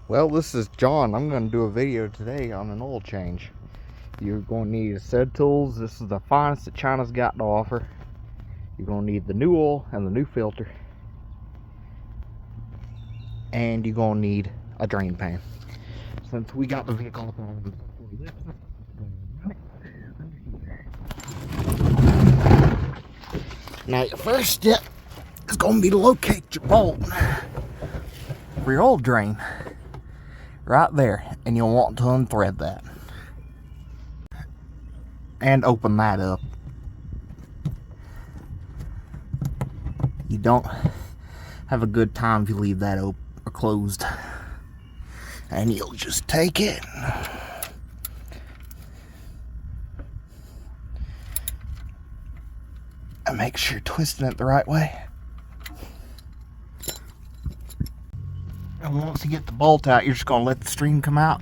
Well, this is John. I'm going to do a video today on an oil change. You're going to need a set of tools. This is the finest that China's got to offer. You're going to need the new oil and the new filter. And you're going to need a drain pan. Since we got the vehicle up on now, your first step is going to be to locate your bolt for your oil drain. Right there, and you'll want to unthread that and open that up. You don't have a good time if you leave that open or closed, and you'll just take it and make sure you're twisting it the right way. And once you get the bolt out, you're just going to let the string come out.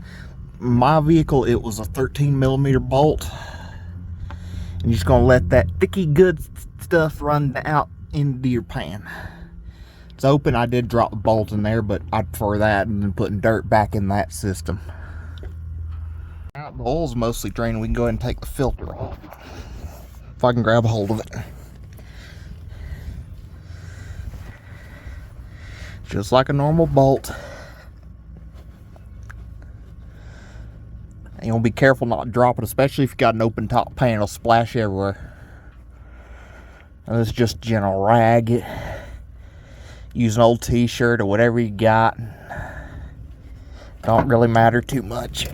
My vehicle, it was a 13mm bolt. And you're just going to let that sticky good stuff run out into your pan. It's open. I did drop the bolt in there, but I prefer that than putting dirt back in that system. Now the oil's mostly drained, we can go ahead and take the filter off. If I can grab a hold of it. Just like a normal bolt. And you'll be careful not to drop it, especially if you got an open top pan. It'll splash everywhere. And this is just general rag. Use an old t-shirt or whatever you got. Don't really matter too much.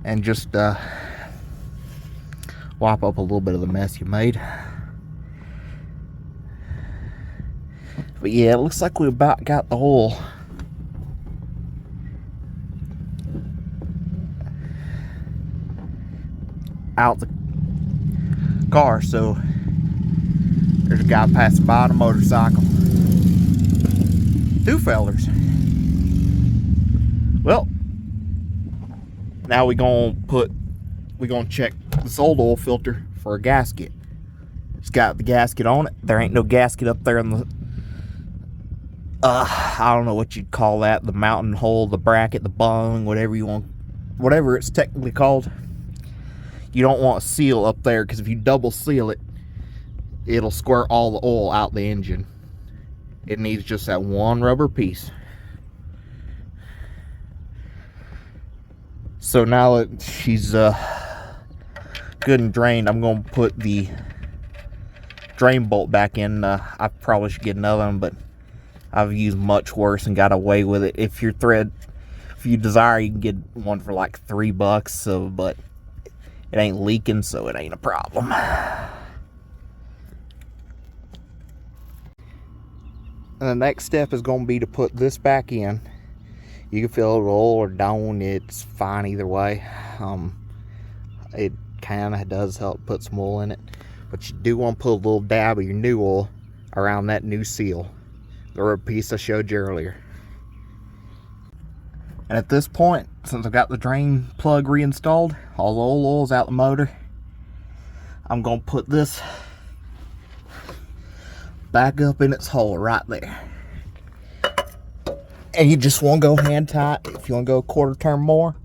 And just wipe up a little bit of the mess you made. But yeah, it looks like we about got the oil out the car. So there's a guy passing by on a motorcycle. Two fellers. Well, now we're gonna check this old oil filter for a gasket. It's got the gasket on it. There ain't no gasket up there in the I don't know what you'd call that, the mountain hole, the bracket, the bung, whatever you want, whatever it's technically called. You don't want a seal up there, because if you double seal it, it'll squirt all the oil out the engine. It needs just that one rubber piece. So now that she's good and drained, I'm going to put the drain bolt back in. I probably should get another one, but I've used much worse and got away with it. If you desire, you can get one for like $3. So, but it ain't leaking, so it ain't a problem. And the next step is going to be to put this back in. You can fill it with oil or don't. It's fine either way. It kind of does help put some oil in it, but you do want to put a little dab of your new oil around that new seal, the rubber piece I showed you earlier. And at this point, since I've got the drain plug reinstalled, all the old oil's out the motor, I'm going to put this back up in its hole right there. And you just want to go hand tight. If you want to go a quarter turn more,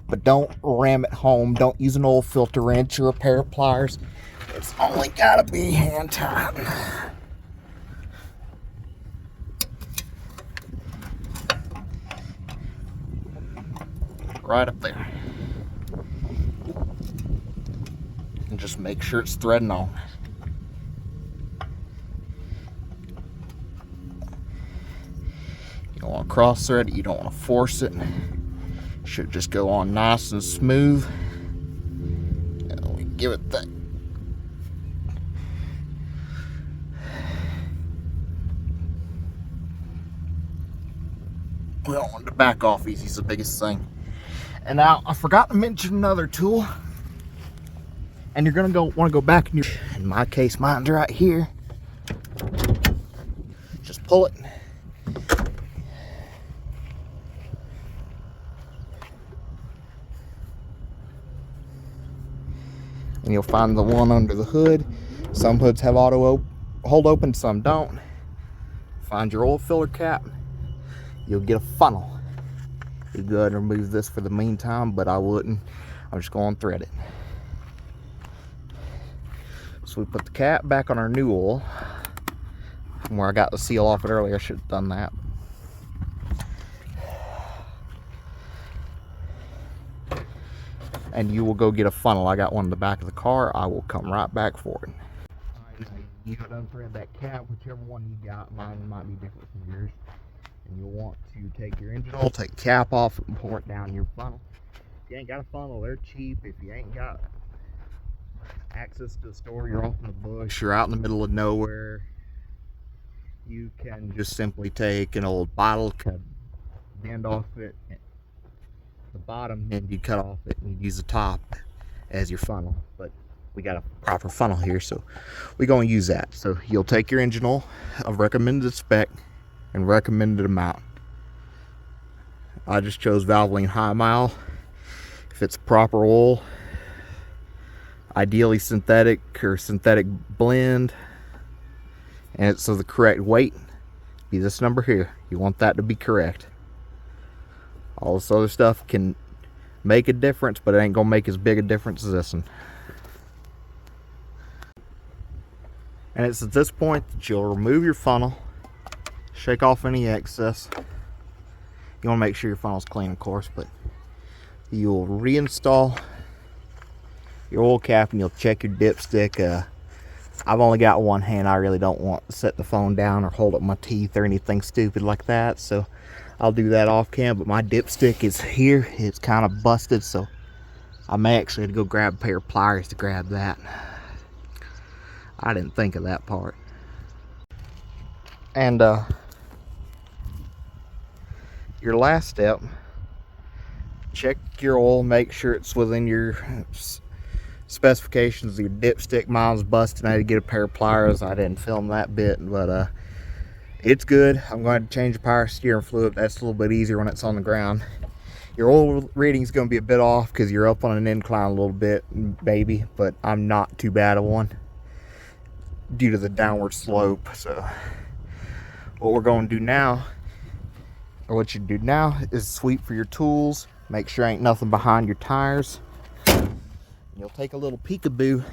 but don't ram it home. Don't use an oil filter wrench or a pair of pliers. It's only got to be hand tight. Right up there. And just make sure it's threading on. You don't want to cross thread it, you don't want to force it. Should just go on nice and smooth. And we give it that. We don't want it to back off easy, is the biggest thing. And now I forgot to mention another tool. And you're gonna want to go back in my case, mine's right here. Just pull it. And you'll find the one under the hood. Some hoods have auto hold open, some don't. find your oil filler cap, you'll get a funnel. You go ahead and remove this for the meantime, but I wouldn't. I'm just going to thread it. So we put the cap back on our new oil. From where I got the seal off it earlier, I should have done that. And you will go get a funnel. I got one in the back of the car. I will come right back for it. Alright, now you go unthread that cap, whichever one you got. Mine might be different from yours. And you'll want to take your engine oil, take the cap off, and pour it down your funnel. If you ain't got a funnel, they're cheap. If you ain't got access to a store, you're off in the bush, you're out in the middle of nowhere, you can just simply take an old bottle, cut the end off it, the bottom end you cut off it, and you use the top as your funnel. But we got a proper funnel here, so we're going to use that. So you'll take your engine oil of recommended spec and recommended amount. I just chose Valvoline High Mile. If it's proper oil, ideally synthetic or synthetic blend, and it's of the correct weight, be this number here. You want that to be correct. All this other stuff can make a difference, but it ain't gonna make as big a difference as this one. And it's at this point that you'll remove your funnel, shake off any excess. You want to make sure your funnel's clean, of course, but you'll reinstall your oil cap and you'll check your dipstick. I've only got one hand. I really don't want to set the phone down or hold up my teeth or anything stupid like that, so I'll do that off cam. But my dipstick is here. It's kind of busted, so I may actually have to go grab a pair of pliers to grab that. I didn't think of that part. And your last step, check your oil, make sure it's within your specifications of your dipstick. Mine's busted. I had to get a pair of pliers. I didn't film that bit, but it's good. I'm going to change the power steering fluid. That's a little bit easier when it's on the ground. Your oil reading is going to be a bit off because you're up on an incline a little bit, maybe, but I'm not too bad of one due to the downward slope. So what we're going to do now, or what you do now, is sweep for your tools. Make sure ain't nothing behind your tires. You'll take a little peekaboo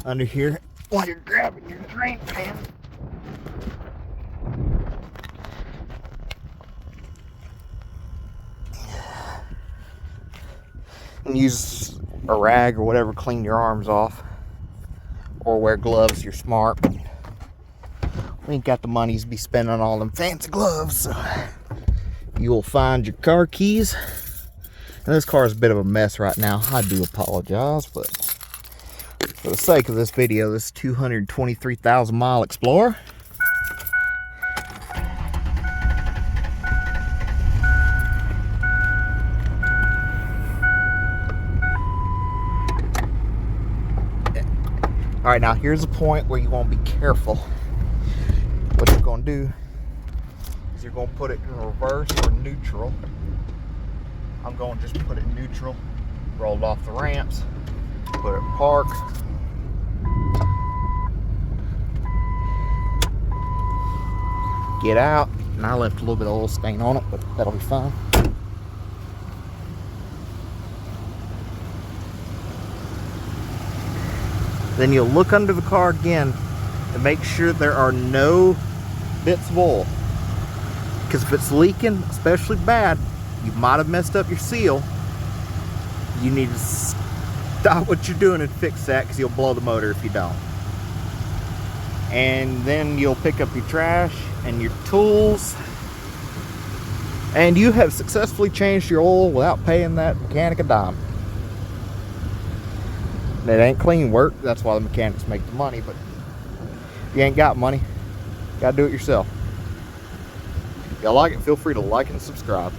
under here while you're grabbing your drain pan. And use a rag or whatever, clean your arms off. Or wear gloves, you're smart. We ain't got the money to be spending on all them fancy gloves. So you'll find your car keys. And this car is a bit of a mess right now. I do apologize, but for the sake of this video, this 223,000 mile Explorer. All right, now here's a point where you want to be careful. What you're going to do is you're going to put it in reverse or neutral. I'm going to just put it in neutral, rolled off the ramps, put it in park. Get out, and I left a little bit of oil stain on it, but that'll be fine. Then you'll look under the car again to make sure there are no bits of oil. Because if it's leaking, especially bad, you might have messed up your seal. You need to stop what you're doing and fix that, because you'll blow the motor if you don't. And then you'll pick up your trash and your tools, and you have successfully changed your oil without paying that mechanic a dime. It ain't clean work, that's why the mechanics make the money, but if you ain't got money, you gotta do it yourself. If y'all like it, feel free to like and subscribe.